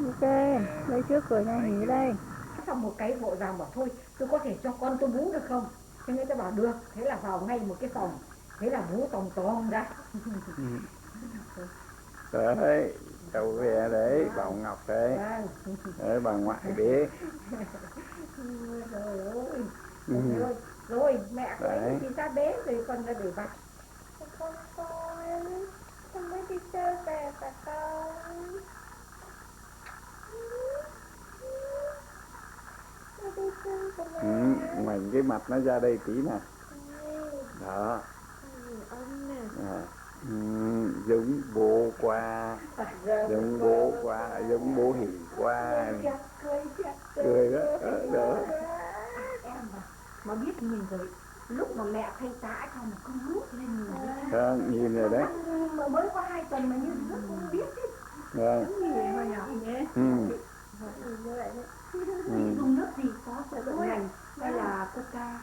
Ok, lấy trước cửa nhà nghỉ đây. Xong một cái vội vàng bảo thôi tôi có thể cho con tôi bú được không, thế người ta bảo được, thế là vào ngay một cái phòng, thế là bú tòng tòng ra. Đấy, cậu về đấy, bảo Ngọc đấy, đấy bà ngoại bé. Rồi mẹ của ấy thì ra bế rồi con ra để vặt. Con mới đi chơi về cả con. Ngoảnh cái mặt nó ra đây tí nè. Đó. Giống bố quá, giống bố quá, giống bố hỉ quá. Cười đó, đó. Em mà biết nhìn rồi, lúc mà mẹ thay tã cho mà con rút lên nhìn rồi đấy. Mà mới có 2 tuần mà như rất không biết ấy. Nhìn hồi nhỏ nhé. Dùng nước gì có đậu nành hay là coca.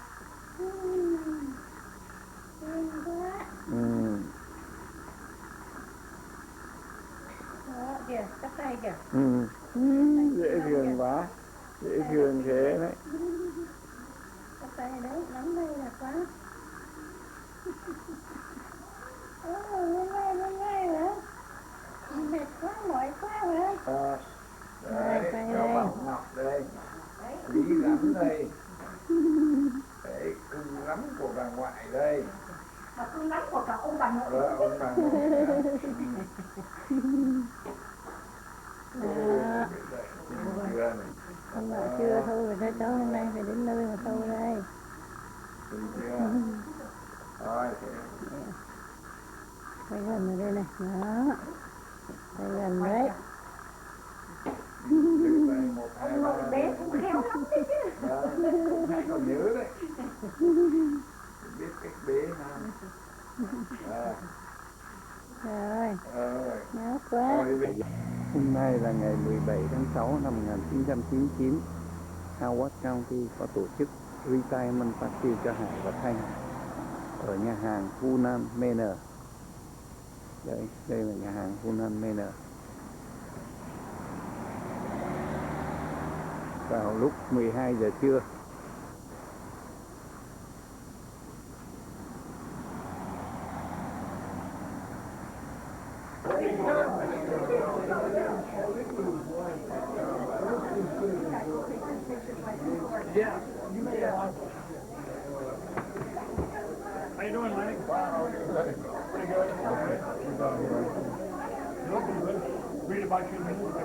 Đó, kìa, cắt tay kìa. Dễ thương quá, dễ thương thế đấy. Cắt tay đấy, nắm đây là quá. Lên ngay nữa. Mệt quá, mỏi quá nữa. Đấy, cho Bảo Ngọc đây, Lý lắm đây. Đấy, cưng lắm của bà ngoại đây. Mà cưng lắm của cả ông bà nội. Ông bà nội. Ông bảo chưa thôi rồi cho cháu hôm nay phải đến nơi mà thôi đây. Rồi, Phải gần ở đây này, đó. Phải gần đấy. Ông nội bé cũng khéo lắm đấy chứ. còn nhớ đấy. Biết cách bế ha. Rồi, nhớ quá. Hôm nay là ngày 17 tháng 6 năm 1999. Howard County có tổ chức retirement party cho Hải và Thanh ở nhà hàng Funan Manor. Đấy, đây là nhà hàng Funan Manor. Vào lúc 12 giờ trưa. Yeah. How you doing, Lenny? Pretty good. You looking good. Read about you in the movie.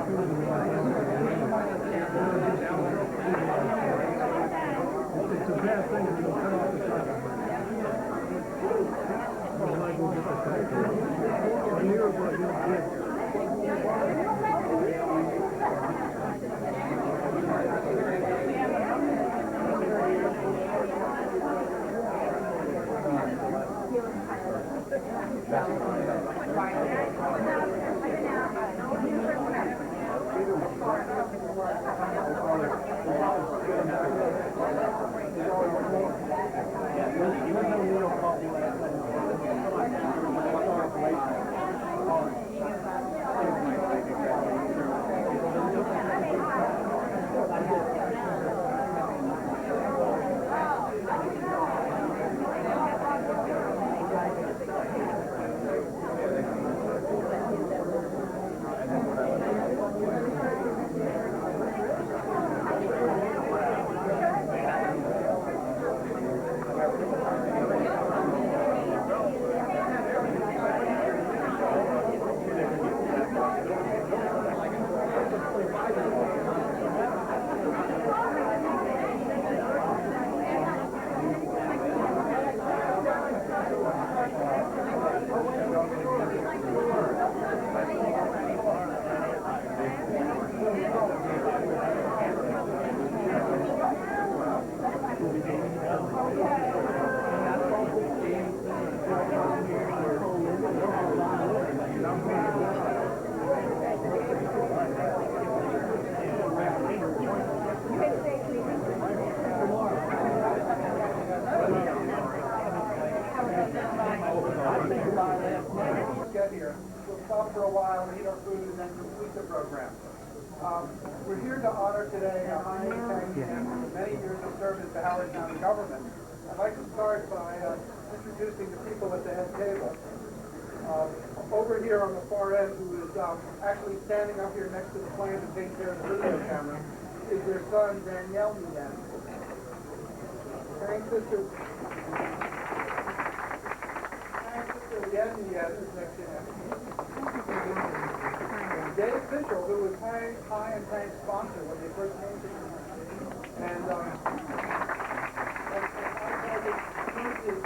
It's a bad thing if you don't cut off the side. Well, I go get the tractor. And you're going to get get here. We'll stop for a while, eat our food, and then complete the program. We're here to honor today a high thank you for many years of service to Howard County government. I'd like to start by introducing the people at the head table. Over here on the far end, who is actually standing up here next to the plane to take care of the video camera, is their son, Danielle Mien. Sister Leanne Mien is next to him. Dave Fishel, who was High and Tank's sponsor when they first came to him. And his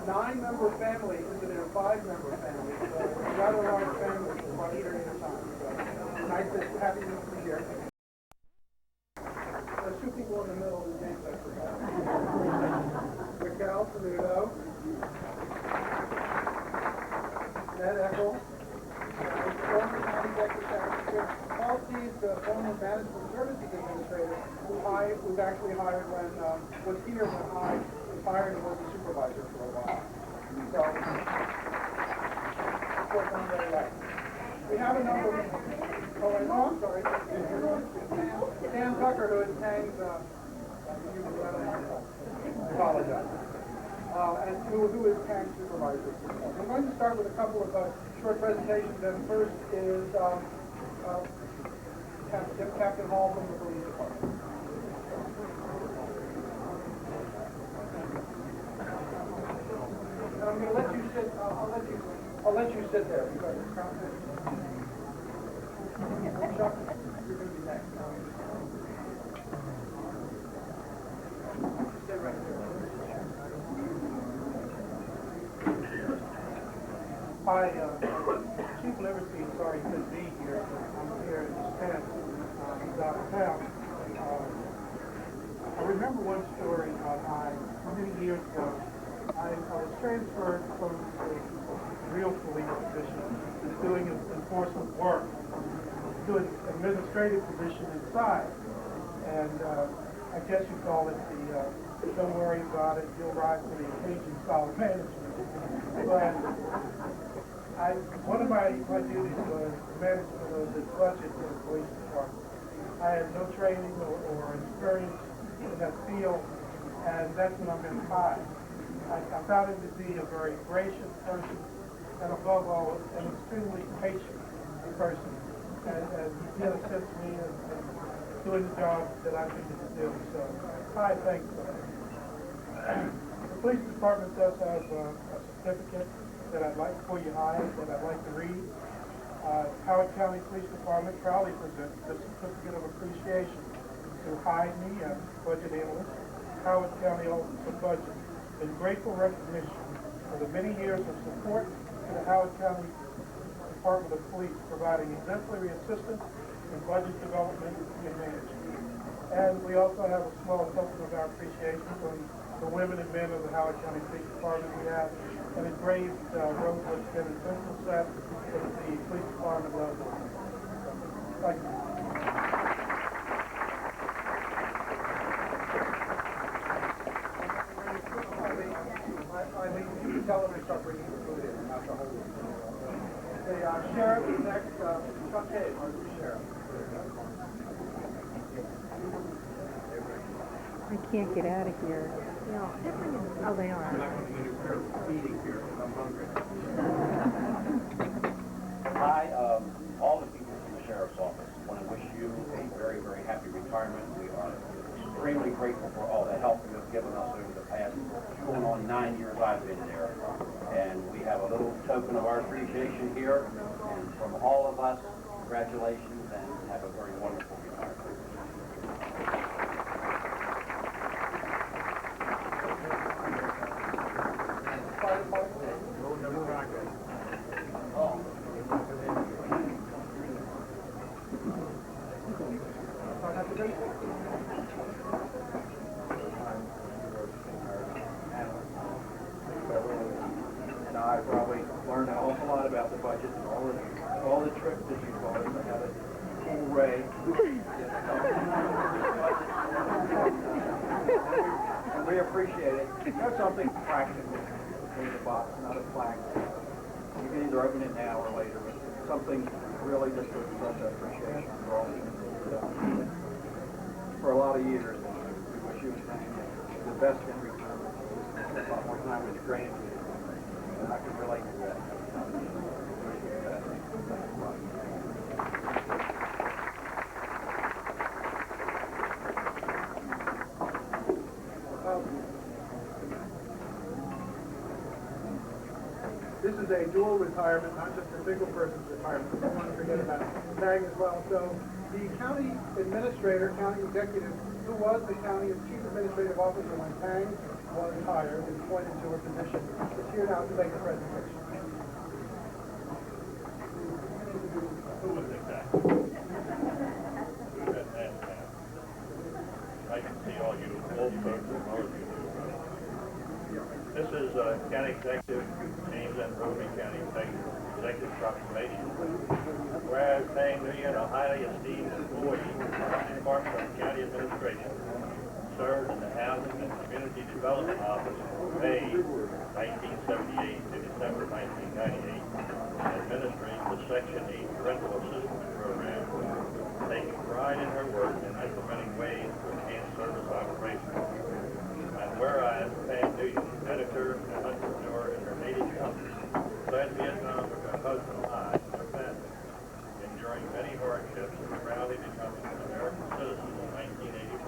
9-member family into their 5-member family. So a rather large family for quite a period of time. So nice to have you here. There's 2 people in the middle whose names I forgot. Raquel Saludo. Ned Eckel. Former county secretary. Paul Steves, the former management services administrator, who was actually hired when, was here when I was hired and was a supervisor for a while. So, of course, I'm very lucky. We have a number of, I'm sorry. Dan Tucker, who is Tang's, I apologize. And who is Tang's supervisor. I'm going to start with a couple of short presentations, and first is Captain Hall from the police department. And I'm going to let you sit. I'll let you sit there because Chuck, you're going to be next. Stay right there. Hi, Chief Liberty, sorry he couldn't be here, but I'm here in this tent downtown. I remember one story about many years ago. I was transferred from a real police position to doing enforcement work to an administrative position inside. And I guess you call it the don't worry about it, you'll rise to the occasion style of management. But one of my duties was management of the budget for the police department. I had no training or experience in that field, and that's when I met Ty. I found him to be a very gracious person, and above all, an extremely patient person. And he did assist me in doing the job that I needed to do. So, Ty, thanks for that. The police department does have a certificate that I'd like for you, that I'd like to read. Howard County Police Department proudly presents the Certificate of Appreciation to Hyde Meehan, Budget Analyst, Howard County Office of Budget, in grateful recognition for the many years of support to the Howard County Department of Police, providing exemplary assistance in budget development and management. And we also have a small token of our appreciation from the women and men of the Howard County Police Department. We have an engraved Rosewood pin and pencil set that the police department loves. Thank you. You can tell them to start bringing the food in, not the whole room. The sheriff is next. Chuck Hayes, our new sheriff. I can't get out of here. No. Oh, they are. I'm not going to interfere with eating here because I'm hungry. Hi, all the people from the Sheriff's Office want to wish you a very, very happy retirement. We are extremely grateful for all the help you have given us over the past going on 9 years I've been there. And we have a little token of our appreciation here. And from all of us, congratulations and have a very wonderful retirement. And I probably learned an awful lot about the budget and all the tricks that you taught us. I had a full Ray. And we appreciate it. That's something practical in the box, not a plaque. You can either open it now or later, but something really just to express appreciation for all the things that you've done. For a lot of years, we wish you the best in retirement. A lot more time with your grandkids. And I can relate to that. Wish you the best. Thanks a lot. This is a dual retirement, not just a single person's retirement. I don't want to forget about Pang as well. So the county administrator, county executive, who was the county's chief administrative officer when Pang was hired and appointed to her position, is here now to make a presentation. Who was it that? I can see all you old folks and all of you. This is County Executive James N. Roby, County Executive Proclamation. Whereas Pang Nguyen, a highly esteemed employee of the Department of County Administration, served in the Housing and Community Development Office from May 1978 to December 1998, administering the Section 8 Rental Assistance Program, taking pride in her work in implementing ways to enhance service operations. And whereas Pang Nguyen, editor and entrepreneur in her native country, fled Vietnam with her husband and I, her family, enduring many hardships and proudly becoming an American citizen in 1981.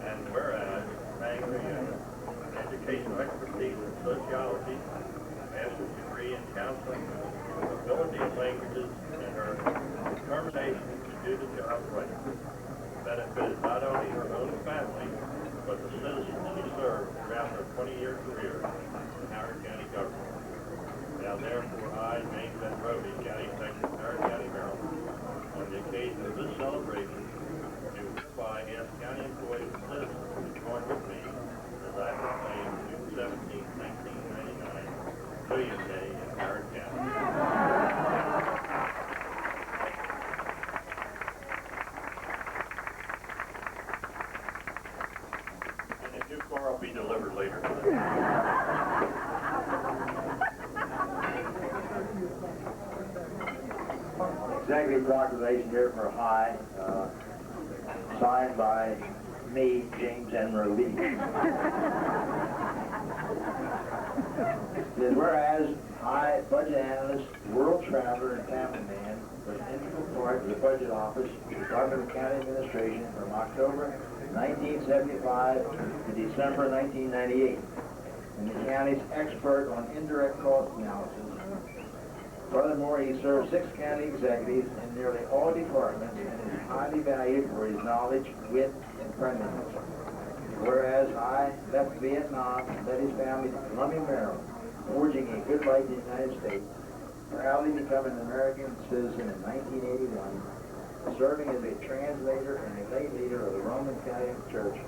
And whereas Pang Nguyen, educational expertise in sociology, master's degree in counseling, ability in languages, and her determination to do the job right, benefited not only her own family, but the citizens she served throughout her 20-year career in Howard County government. Now therefore I, James N. Roby, County Executive of Howard County, Maryland, on the occasion of this celebration, do hereby ask county employees and citizens to join with me as I proclaim June 17, 1999, Million Day in Howard County. Will be delivered later. Executive proclamation here for High, signed by me, James N. Roby. Then whereas High budget analyst, world traveler, and family man was an integral part of the budget office, Department of County Administration from October 1975 to December 1998, and the county's expert on indirect cost analysis. Furthermore, he served 6 county executives in nearly all departments and is highly valued for his knowledge, wit, and friendliness. Whereas I left Vietnam and led his family to Columbia, Maryland, forging a good life in the United States, proudly becoming an American citizen in 1981, serving as a translator and a lay leader of the Roman Catholic Church,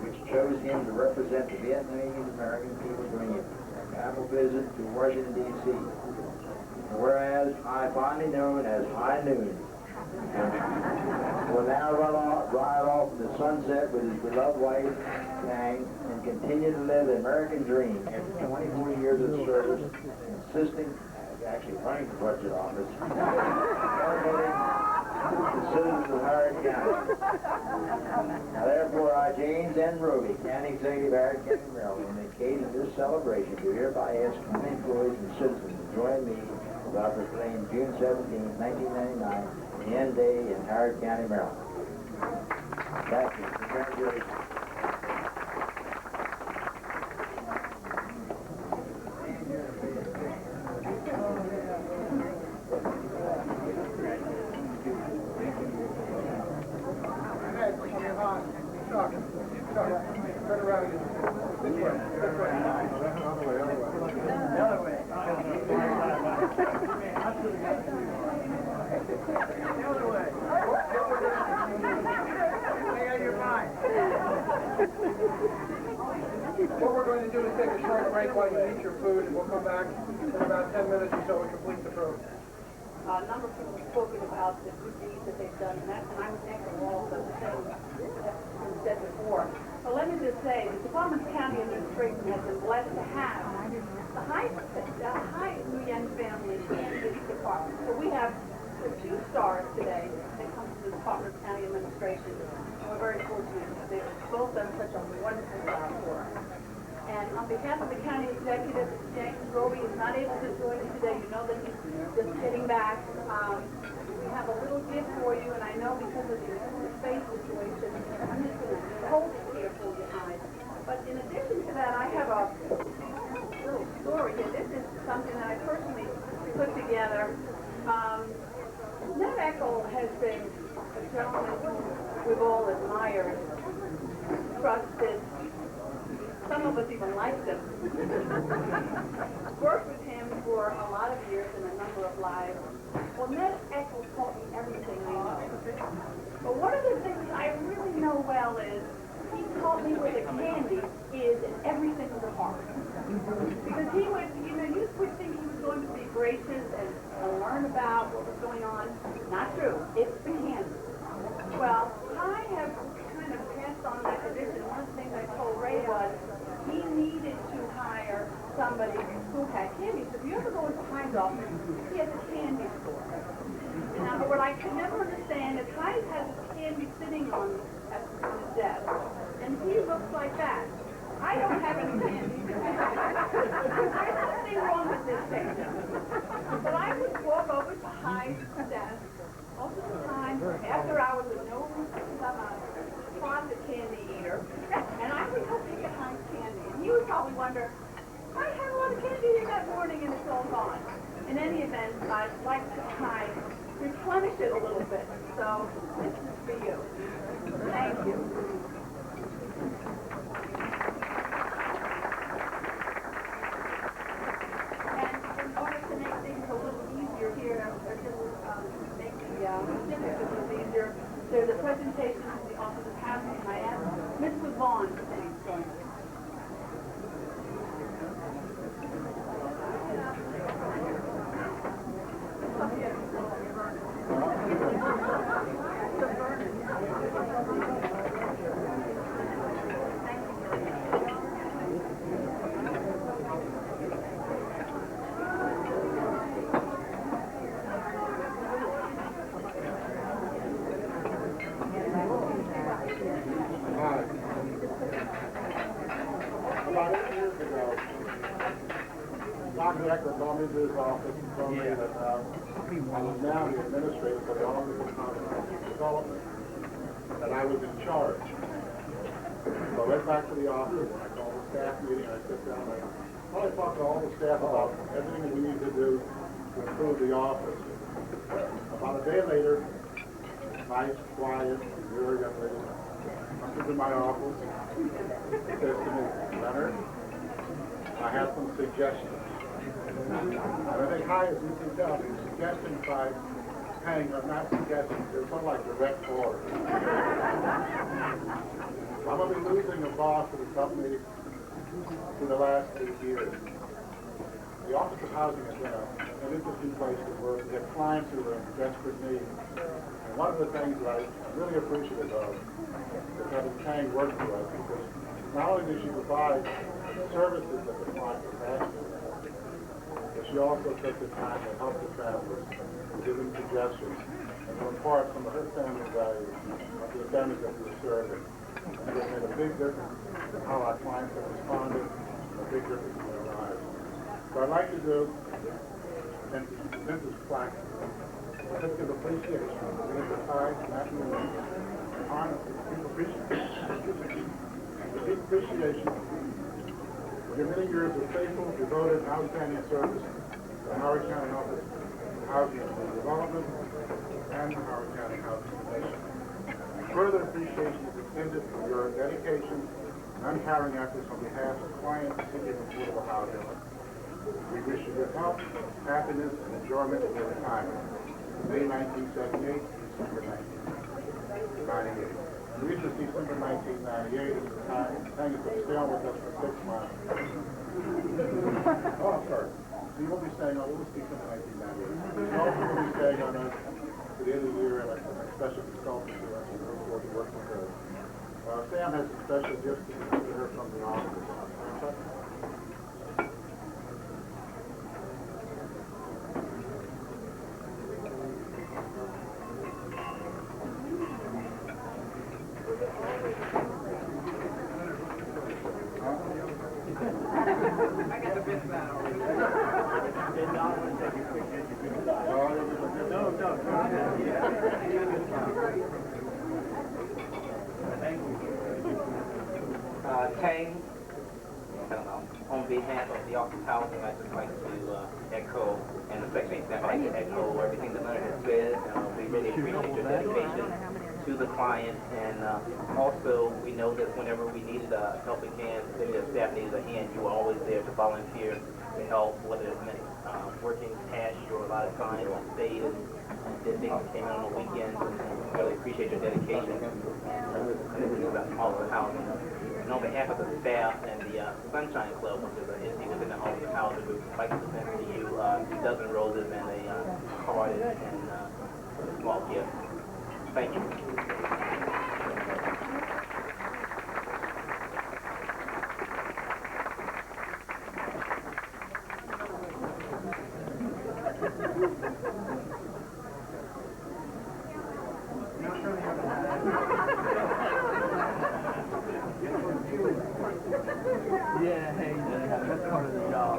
which chose him to represent the Vietnamese American people during a papal visit to Washington, D.C. Whereas I finally known as High Noon will now ride off in the sunset with his beloved wife, Kang, and continue to live the American dream after 24 years of service, insisting, actually running the budget office, benefiting the citizens of Howard County. Now therefore, I, James N. Roby, County Executive, Howard County, Maryland, on the occasion of this celebration, do hereby ask county employees and citizens to join me about proclaiming June 17, 1999, the end day in Howard County, Maryland. Thank you. Congratulations. Turn around again. This way. The other way. What we're going to do is take a short break while you eat your food, and we'll come back in about 10 minutes or so and complete the program. A number of people have spoken about the good deeds that they've done, and I would echo all of the things that have been said before. But let me just say, the Department of County Administration has been blessed to have the High Nguyen family in this department. So we have the 2 stars today that come from the Department of County Administration. And we're very fortunate that they've both done such a wonderful job for us. And on behalf of the county executive, James Roby is not able to join you today. You know that he's just getting back. We have a little gift for you, and I know because of the space situation, I'm just going to hold it here for you guys. But in addition to that, I have a little story here. This is something that I personally put together. Ned Eckel has been a gentleman we've all admired, trusted. Some of us even liked him. Worked with him for a lot of years in a number of lives. Well, Ned Eckel taught me everything I know. But one of the things I really know well is he taught me where the candy is in every single department. Because he would, you would think he was going to be gracious and learn about what was going on. Not true. It's the candy. Well, I have kind of passed on that tradition. One of the things I told Ray was, he needed to hire somebody who had candy. So if you ever go into Hyde's office, he has a candy store. Now, what I could never understand is Hyde has his candy sitting on his desk, and he looks like that. I don't have any candy. There's nothing wrong with this picture. But I would walk over to Hyde's desk most of the time, after hours with no closet candy eater, and I would go pick at Hyde's candy. And you would probably wonder, I had a lot of candy here that morning and it's all gone. In any event, I'd like to try replenish it a little bit. So this is for you. Thank you. And in order to make things a little easier here, or just make the signature a little easier, there's a presentation from the Office of Housing, and I asked Mr. Vaughn to please join us. About 8 years ago, Dr. Eckler called me to his office and told me that I was now the administrator for the Office of Comprehensive Development, and I was in charge. So I went back to the office, and I called the staff meeting, and I sit down, and I talked to all the staff about everything that we need to do to improve the office. About a day later, nice, quiet, very young lady comes into my office and says to me, Leonard, I have some suggestions. And I think, hi, as you can tell, these suggestions by Pang are not suggestions, they're sort of like direct orders. I'm going to be losing a boss of the company for the last 8 years. The Office of Housing has been an interesting place to work. We have clients who are in desperate need. And one of the things that I'm really appreciative of is having Pang work for us, because not only does she provide the services that the client is asking for, but she also took the time to help the travelers, to give them suggestions, and to impart some of her family values to the families that we were serving. And it has made a big difference in how our clients have responded, and a big difference in their lives. So I'd like to do, and this is plaque, certificate of appreciation. We have the time, national honor, deep appreciation. The deep appreciation for your many years of faithful, devoted, outstanding service to the Howard County Office of Housing and Development and the Howard County Housing Commission. Further appreciation is extended for your dedication and untiring efforts on behalf of clients seeking affordable housing. We wish you good health, happiness, and enjoyment of your retirement. May 1978, December 1998. The reason it's December 1998 is the time Pang has been staying with us for 6 months. Oh, I'm sorry. So you won't be staying on, we'll see December 1998. You also will be staying on us to the end of the year and a special consultant to us. We look forward to working with her. Sam has some special gifts to give to her from the office. Tang, on behalf of the Office of Housing, I'd just like to echo, and the Section 8 staff, I'd like to echo everything that Leonard has said. We really appreciate your dedication to the client, and also we know that whenever we needed a helping hand, whenever the staff needed a hand, you were always there to volunteer to help, whether it's many working past or a lot of times stayed and did things, came in on the weekends, and we really appreciate your dedication about all of the housing. And on behalf of the staff and the Sunshine Club, which is an entity within the Office of Housing, we would like to present to you a dozen roses and a card and a small gift. Thank you. Yeah, hey, that's part of the job.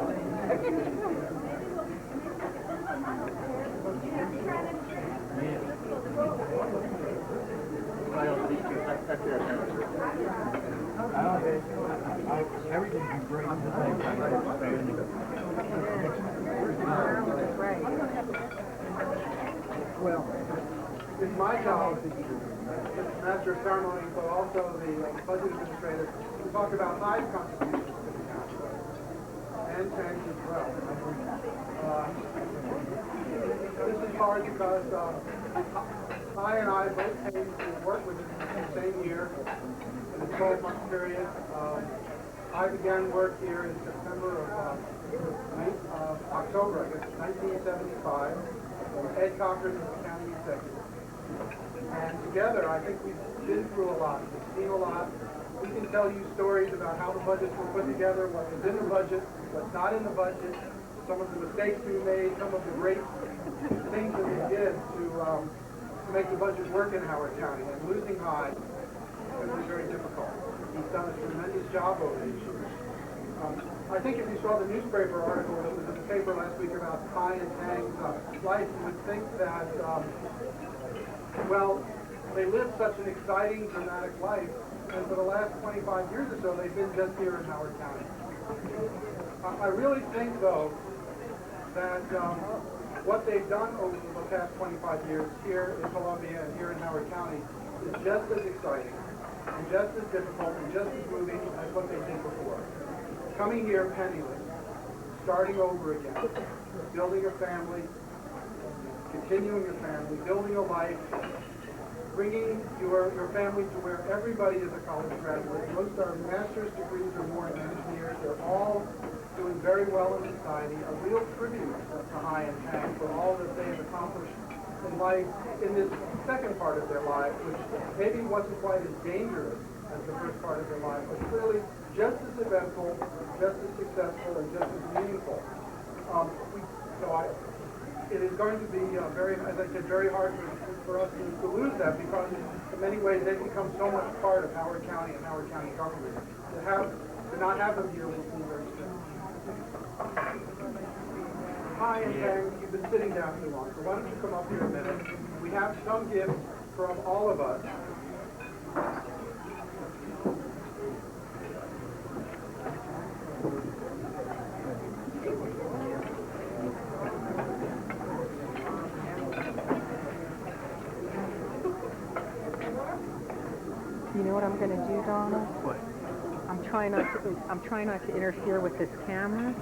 Everything you bring to the table. Well, it's my job, as Master of Ceremonies, but also the budget administrator, to talk about my contributions to the county, and Tang's as well. This is hard because I and I both came to work with him the same year, in a 12-month period. I began work here in September of October, I guess, 1975. Ed Cochran is the county executive. And together, I think we've been through a lot. We've seen a lot. We can tell you stories about how the budgets were put together, what was in the budget, what's not in the budget, some of the mistakes we made, some of the great things that we did to make the budget work in Howard County. And losing Hyde was very difficult. He's done a tremendous job over these years. I think if you saw the newspaper article that was in the paper last week about Ty and Tang's life, you would think that, well, they lived such an exciting, dramatic life, and for the last 25 years or so, they've been just here in Howard County. I really think, though, that what they've done over the past 25 years here in Columbia and here in Howard County is just as exciting and just as difficult and just as moving as what they did before. Coming here penniless, starting over again, building a family, continuing a family, building a life, bringing your family to where everybody is a college graduate. Most are master's degrees or more in engineers. They're all doing very well in society. A real tribute to Hai and Tang for all that they have accomplished in life in this second part of their life, which maybe wasn't quite as dangerous as the first part of their life, but clearly just as eventful, just as successful, and just as meaningful. It is going to be very, as I said, very hard for us to lose that, because in many ways they've become so much part of Howard County and Howard County government. To not have them here will be very sad. Hi, and Tang, you've been sitting down too long, so why don't you come up here a minute? We have some gifts from all of us. You know what I'm going to do, Donald? What? I'm trying not to interfere with this camera.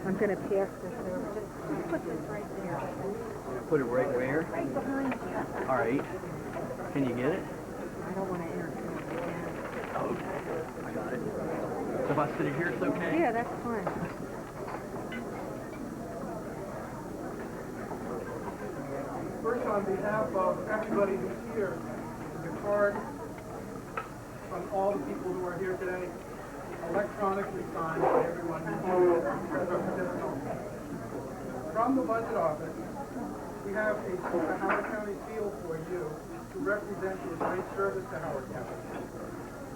I'm going to pass this over. Just put this right there. Put it right where? Right behind you. All right. Can you get it? I don't want to interfere with the camera. Oh, I got it. So if I sit it here, it's okay? Yeah, that's fine. First, on behalf of everybody who's here, the card from all the people who are here today, electronically signed by everyone who's here. From the budget office, we have a Howard County seal for you to represent your great service to Howard County.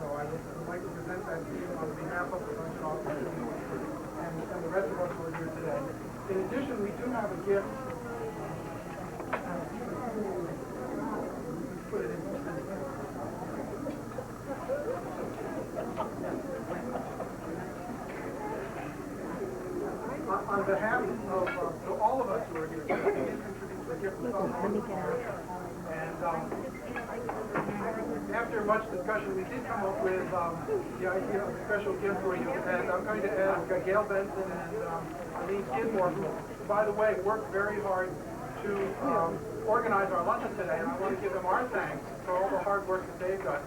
So I would like to present that to you on behalf of the budget office and the rest of us who are here today. In addition, we do have a gift. Put it in. On behalf of all of us who are here, we introduce the gift of and after much discussion, we did come up with the idea of a special gift for you. And I'm going to ask Gail Benson and Eileen Skidmore, who, by the way, worked very hard to organize our luncheon today, and I want to give them our thanks for all the hard work that they've done.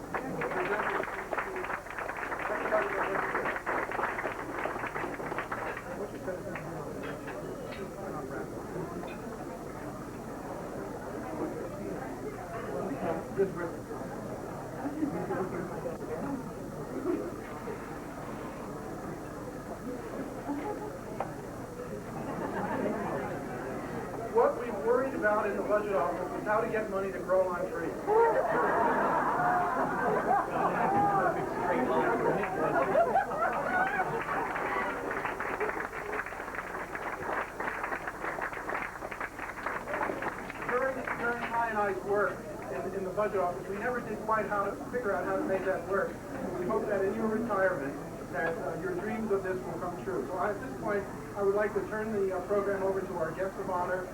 What we've worried about in the budget office is how to get money to grow on trees. During Hai and I's work in the budget office, we never did quite figure out how to make that work. We hope that in your retirement, that your dreams of this will come true. So at this point, I would like to turn the program over to our guest of honor,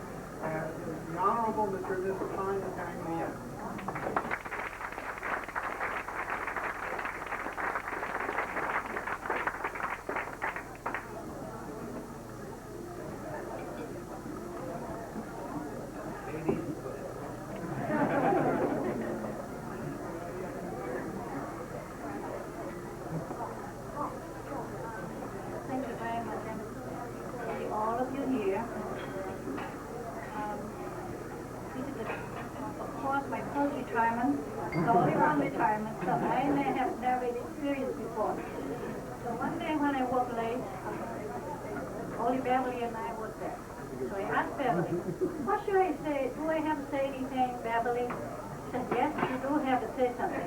the Honorable Mr. and Mrs. Hai and Tang Lien. Thank you very much, and see all of you here. This is, of course, my first retirement, the only one retirement, so I may have never experienced before. So one day when I worked late, only Beverly and I was there. So I asked Beverly, what should I say? Do I have to say anything, Beverly? She said, yes, you do have to say something.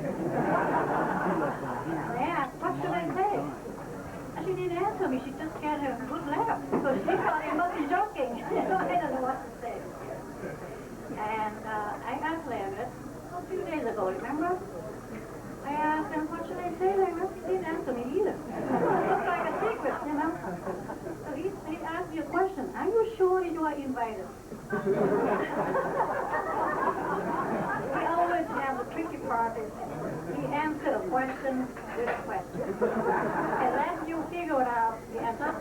I asked, what should I say? She didn't answer me. She just had a good laugh. So she thought I must be joking. I don't know what to say. And I asked Leonard a few days ago, remember? I asked him, what should I say, Leonard? He didn't answer me either. It looked like a secret, you know? So he asked me a question. Are you sure you are appendicitis. He always has the tricky part is he answers a question with a question. Unless you figure it out, the answer.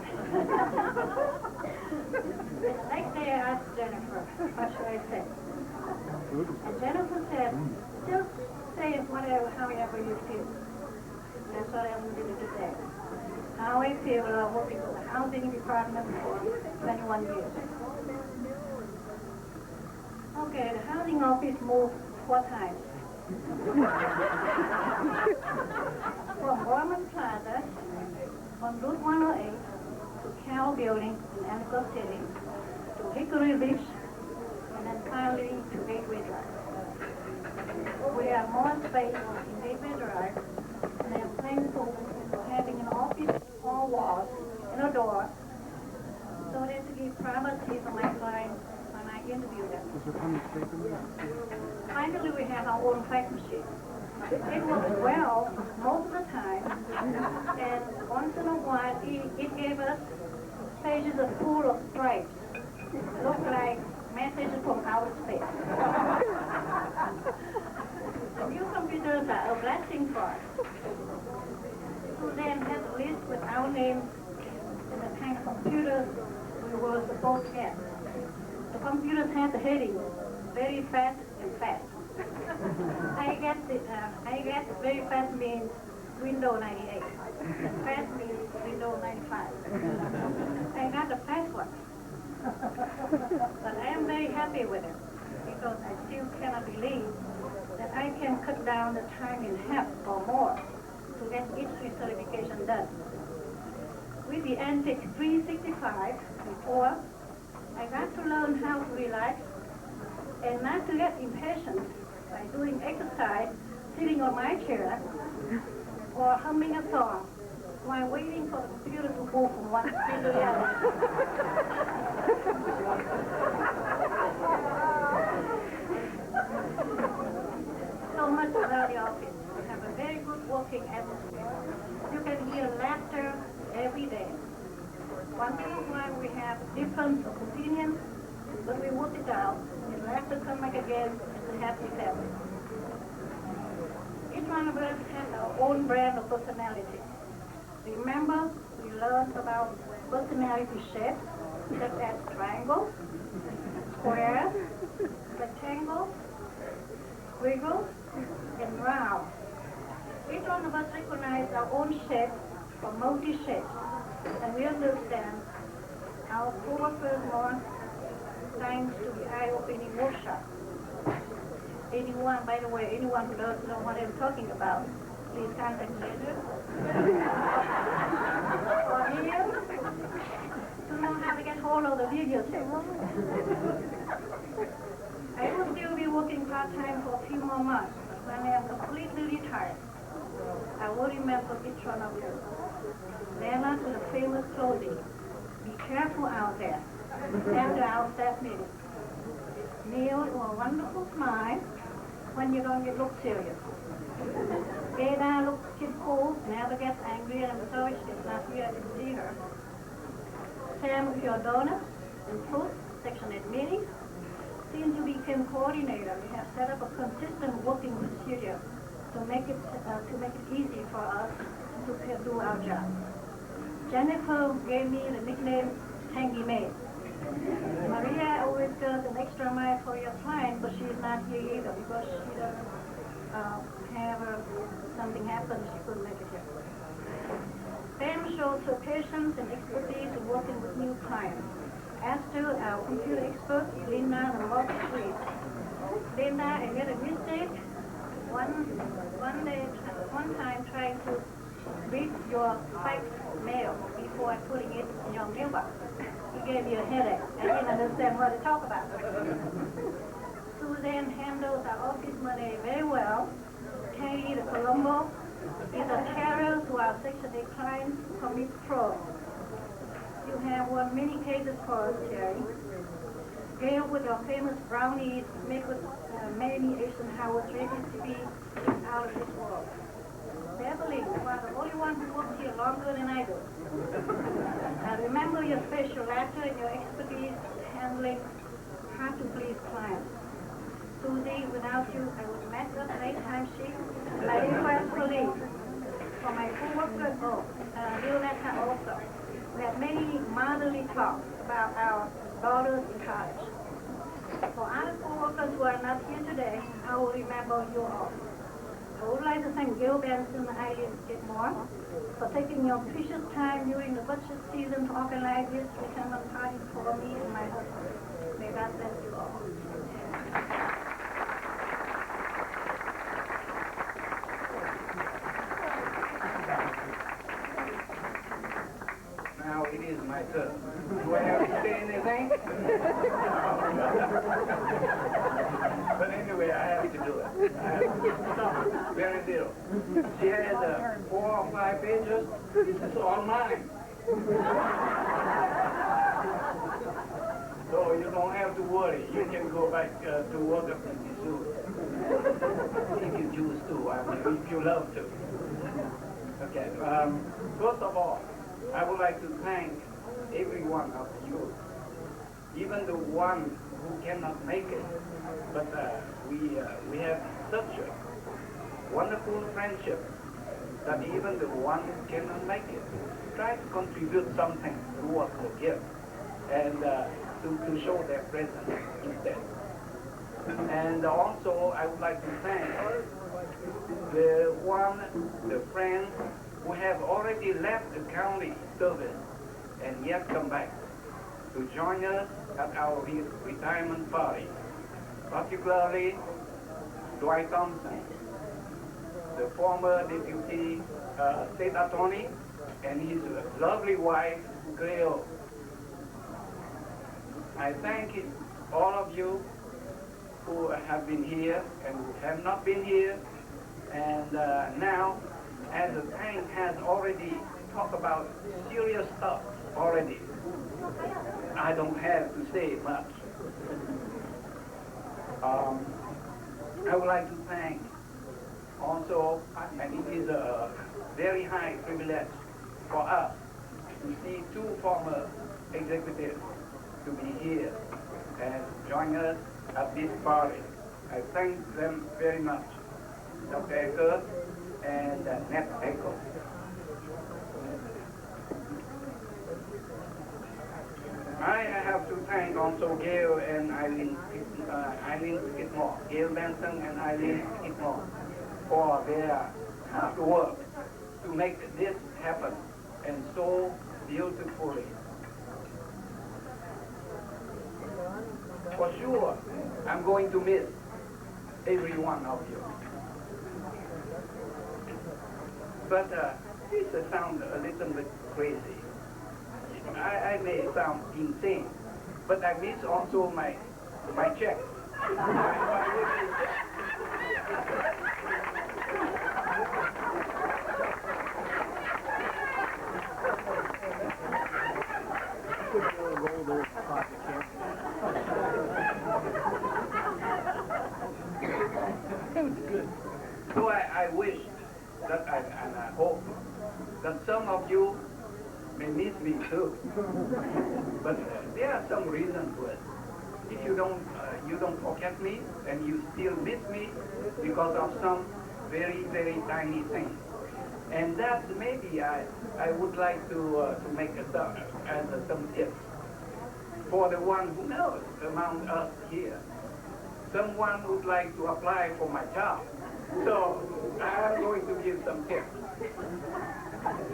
The next day I asked Jennifer, what should I say? And Jennifer said, just say it whatever, however you feel. That's what I'm going to do today. How I feel working for the housing department for 21 years. Okay, the housing office moved 4 times. From Gorman Plaza, on Route 108, to Cal Building in Ellicott City, to Hickory Ridge, and then finally to Gateway Drive. We have more space in Gateway Drive, and I am planning for having an office, 4 walls, and a door, so that to give privacy for my clients when I interview them. Finally, we have our own fax machine. It works well most of the time, and once in a while, it gave us pages full of stripes. Look like messages from outer space. The new computers are a blessing for us. Suzanne has a list with our names and the kind of computers we were supposed to get. The computers have the heading, very fast and fast. I guess very fast means Windows 98. And fast means Windows 95. I got the fast one. But I am very happy with it because I still cannot believe that I can cut down the time in half or more to get each recertification done. With the Antix 365 before, I got to learn how to relax and not to get impatient by doing exercise, sitting on my chair, or humming a song while waiting for the computer to move from one screen to the other. So much about the office. We have a very good working atmosphere. You can hear laughter every day. Once in a while we have difference of opinions, but we work it out and laughter come back again as a happy family. Each one of us has our own brand of personality. Remember, we learned about personality shapes such as triangle, square, rectangle, squiggle, and round. Each one of us recognize our own shape or multi-shapes, and we understand our co-workers more thanks to the eye-opening workshop. Anyone, by the way, anyone who doesn't know what I'm talking about, please contact later. Or here to know how to get hold of the videotape. I will still be working part-time for a few more months. When I am completely retired, I will remember each one of you. Never to the famous closing. Be careful out there. After our staff meeting. Neil to a wonderful smile when you don't look serious. Ada looks cool, never gets angry, and I'm sorry she's not here to see her. Sam with your donuts and fruit, section 8 meetings. Since you became coordinator, we have set up a consistent working procedure to make it easy for us to do our job. Jennifer gave me the nickname Tangy Maid. Maria always goes an extra mile for your client, but she's not here either because she doesn't have something happen, she couldn't make it here. Pam shows her patience and expertise in working with new clients. As to our computer expert, Linda, the multi-suite. Linda, I made a mistake one time trying to read your fax mail before putting it in your mailbox. It gave you a headache. I didn't understand what to talk about. Suzanne handles our office money very well. Terry, the Colombo, is a terror to our Section 8 clients who commit fraud. You have won many cases for us, Terry. Gail with your famous brownies made with many Asian Howard raisins to be out of this world. Beverly, you are the only one who works here longer than I do. I remember your special laughter and your expertise handling hard to please clients. Susie, without you, I would mess up late time sheet. My request colleagues, for my co-workers, Violetta also. We had many motherly talks about our daughters in college. For other co-workers who are not here today, I will remember you all. I would like to thank Gil Benson and Eileen Skidmore for taking your precious time during the budget season to organize this retirement party for me and my husband. May God bless you all. Now it is my turn. Do I have to say anything? But anyway, I have to do it. Very little. She has 4 or 5 pages. It's all mine. So you don't have to worry. You can go back to work pretty soon. If you choose to, I mean, if you love to. Okay. First of all, I would like to thank every one of you, even the one who cannot make it. But we have such a wonderful friendship that even the one who cannot make it try to contribute something towards the gift and to show their presence instead. And also, I would like to thank the friends who have already left the county service and yet come back to join us at our retirement party, particularly Dwight Thompson, the former deputy state attorney, and his lovely wife, Gail. I thank all of you who have been here and who have not been here, and now, as the tank has already talked about serious stuff already, I don't have to say much. I would like to thank also, and it is a very high privilege for us to see 2 former executives to be here and join us at this party. I thank them very much, Dr. Eckert and Ned Eckert. I have to thank also Gail and Eileen Skidmore, Gail Benson and Eileen Skidmore, for their hard work to make this happen and so beautifully. For sure, I'm going to miss every one of you. But this sounds a little bit crazy. I may sound insane, but I miss also my check. So I wish that and I hope that some of you may miss me too. But there are some reasons to it. If you don't forget me, and you still miss me because of some very, very tiny things. And that maybe I would like to make some tips for the one who knows among us here. Someone would like to apply for my job. So I'm going to give some tips.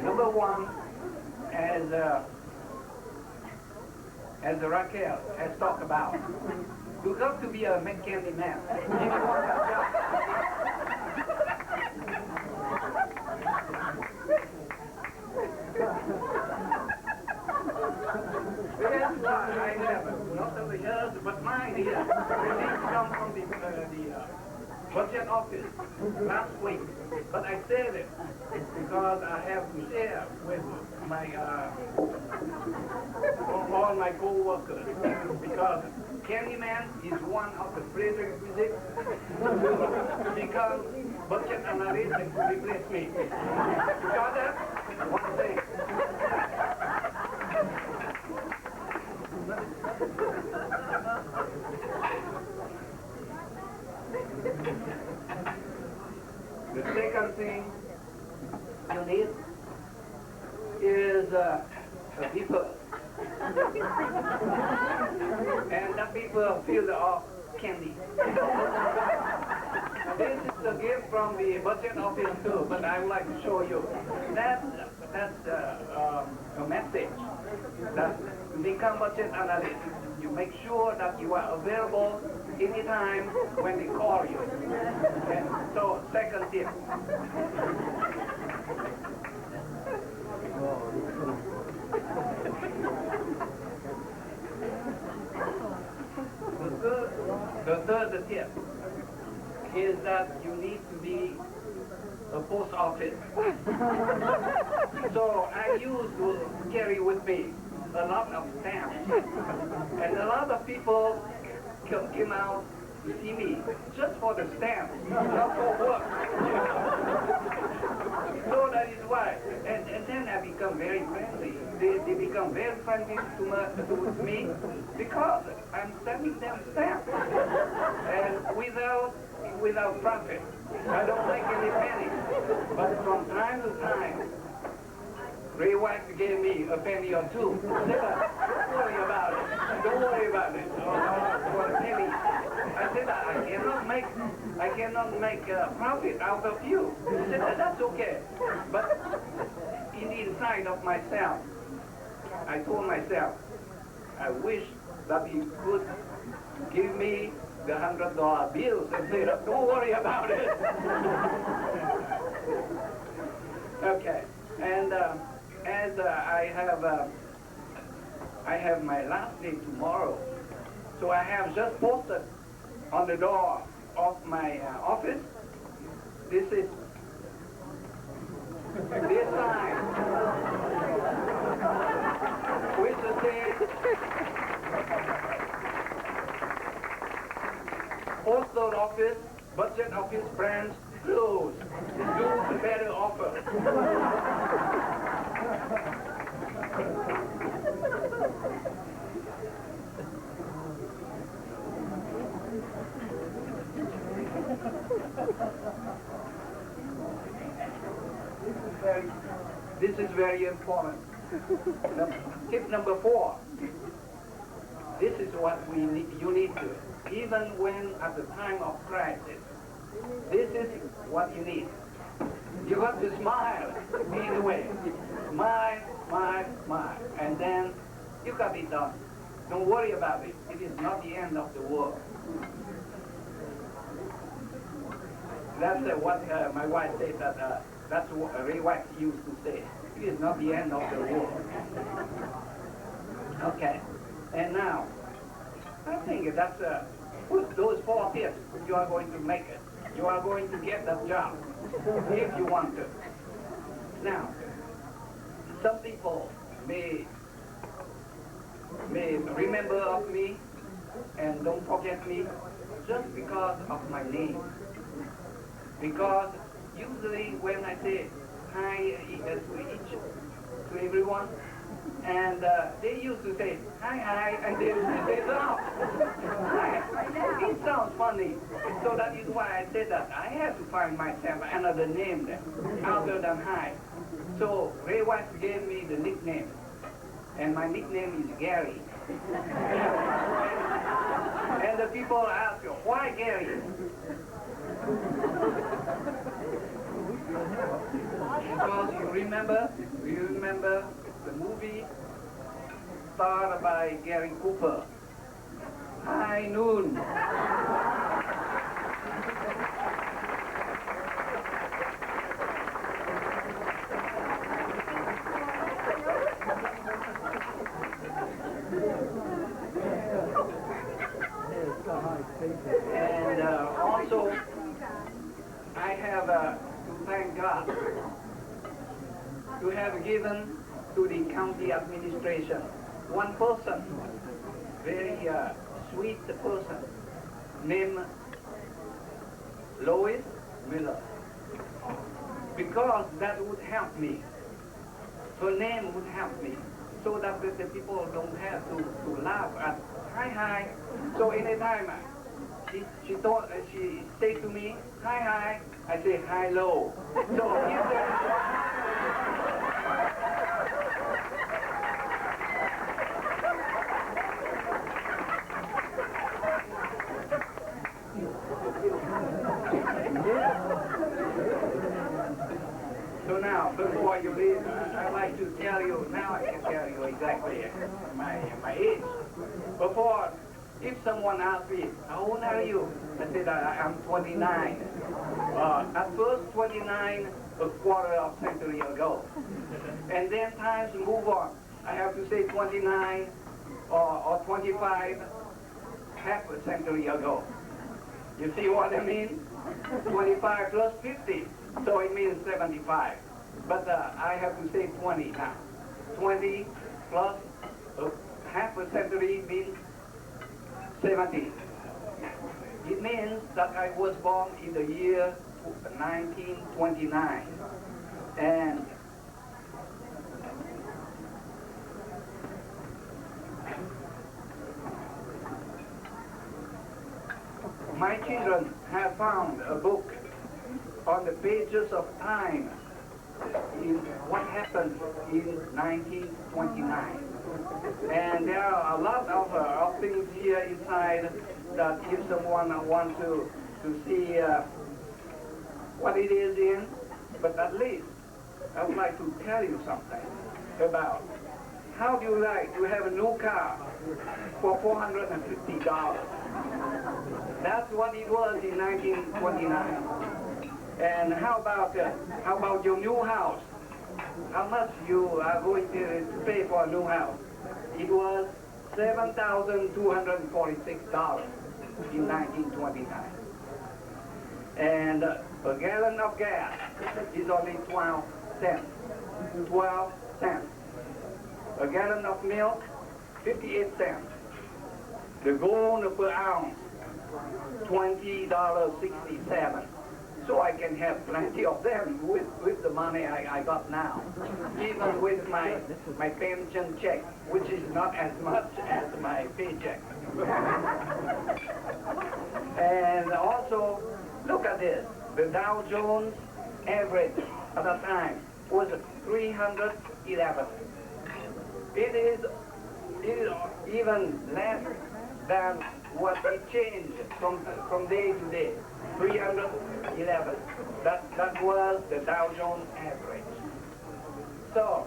Number one, as Raquel has talked about, you got to be a McKinney man if you want that job. That's why I have not only yours but mine here. Release come from the budget office last week, but I said it because I have to share with my all my co-workers, because Candyman is one of the prerequisites to become budget analyst and to replace me. You got that? One thing. The second thing you need is people. And the people filled of candy. This is a gift from the budget office too, but I would like to show you. That's a message that become budget analyst. You make sure that you are available anytime when they call you. Okay? So second tip. The third tip is that you need to be a post office. So I used to carry with me a lot of stamps. And a lot of people came out to see me just for the stamps, not for work. So that is why. And then I become very friendly. They become very friendly to me because I'm sending them stamps. And without profit. I don't make any penny. But from time to time, Ray White gave me a penny or two. I said, don't worry about it. Don't worry about it. For a penny. I said, I cannot make a profit out of you. He said, that's okay. But in the inside of myself, I told myself, I wish that he could give me the $100 bills and say, don't worry about it. Okay. And as I have my last day tomorrow, so I have just posted on the door of my office. This is this sign, which says Postal Office, Budget Office branch closed. Do better offer. This is very important. Tip number 4. This is what you need to, even when at the time of crisis. This is what you need. You got to smile either way. Smile, smile, smile. And then you got it done. Don't worry about it. It is not the end of the world. That's what my wife said, that's what Ray White used to say. It is not the end of the world. Okay. And now, I think that's with those 4 tips, you are going to make it. You are going to get that job if you want to. Now, some people may remember of me and don't forget me just because of my name. Because usually when I say hi to everyone, and they used to say hi, and they laugh. It sounds funny. So that is why I said that I have to find myself another name then, other than hi. So Ray White gave me the nickname, and my nickname is Gary. And the people ask, why Gary? Because you remember the movie starred by Gary Cooper, High Noon. And also, I have to thank God to have given to the county administration one person, very sweet person, named Lois Miller. Because that would help me. Her name would help me, so that the people don't have to laugh at hi. So anytime she said to me, hi. I say, hello. So if So now, before you leave, I'd like to tell you, now I can tell you exactly my age. Before, if someone asked me, how old are you? I said, I'm 29. At first, 29, a quarter of a century ago. And then times move on. I have to say 29 or 25, half a century ago. You see what I mean? 25 plus 50. So it means 75. But I have to say 20 now. 20 plus half a century means 70. It means that I was born in the year 1929. And my children have found a book on the pages of time in what happened in 1929. And there are a lot of things here inside that if someone wants to see what it is in, but at least I would like to tell you something about how do you like to have a new car for $450? That's what it was in 1929. And how about your new house? How much you are going to pay for a new house? It was $7,246 in 1929. And a gallon of gas is only 12 cents. 12 cents. A gallon of milk, 58 cents. The gold per ounce, $20.67. So I can have plenty of them with the money I got now. Even with my pension check, which is not as much as my paycheck. And also, look at this. The Dow Jones average at the time was 311. It is even less than what it changed from day to day. 311. That was the Dow Jones average. So,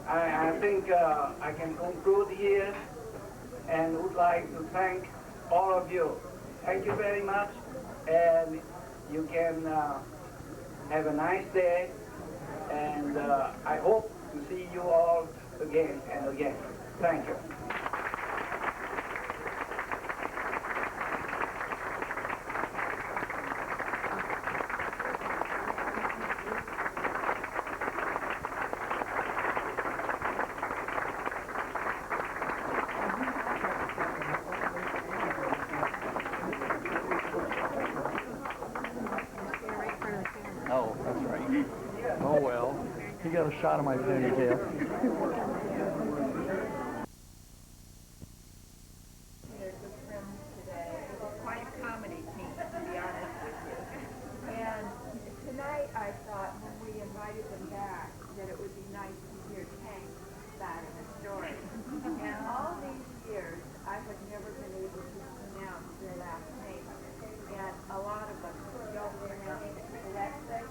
I think I can conclude here and would like to thank all of you. Thank you very much, and you can have a nice day, and I hope to see you all again and again. Thank you. Oh, that's right. Oh, well. He got a shot of my ponytail. Quite a comedy team, to be honest with you. And tonight I thought when we invited them back that it would be nice to hear Tank's side of the story. And all these years I have never been able to pronounce their last name. And a lot of us don't pronounce it correctly.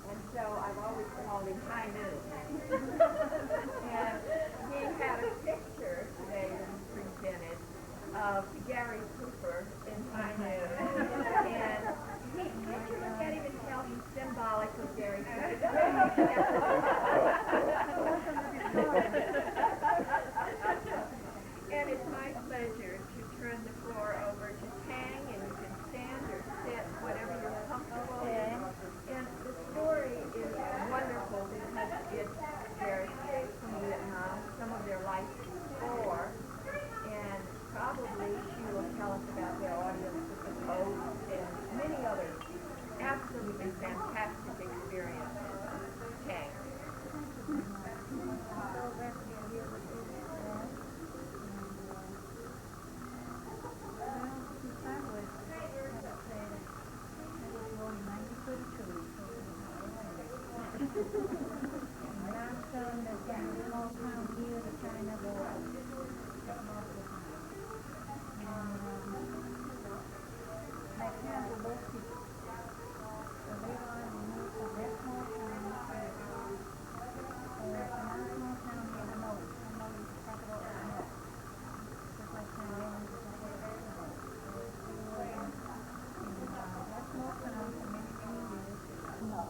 And so I've always called him High Noon. And he had a picture today that he presented of Gary Cooper in High Noon. And can't you look at him and tell he's symbolic of Gary Cooper? And it's my pleasure to turn the floor over to Tang, and you can stand or sit, whatever you're comfortable in. And the story is wonderful because it's their escape from Vietnam, some of their life before, and probably she will tell us about their audience with the boat and many other absolutely fantastic experiences. Tang. That was Limestone that's got a small town here, the China Boy. My camp will both be. So they are in that small town. So it's a nice small town here, I know it's the capital of the north. Just like San Diego is the capital of Mexico. So that small town for many, many years. No.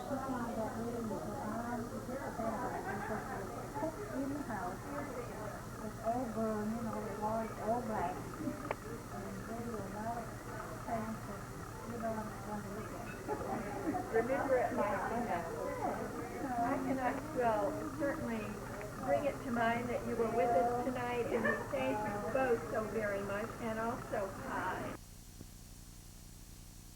She found that really was her arm to get the bed because it was cooked in the house. It's all burned, you know, the wall is all black. And they do a lot of things that you don't want to look at. Remember it like that. I cannot, well, certainly bring it to mind that you were with us tonight, and we thank you both so very much, and also Kai.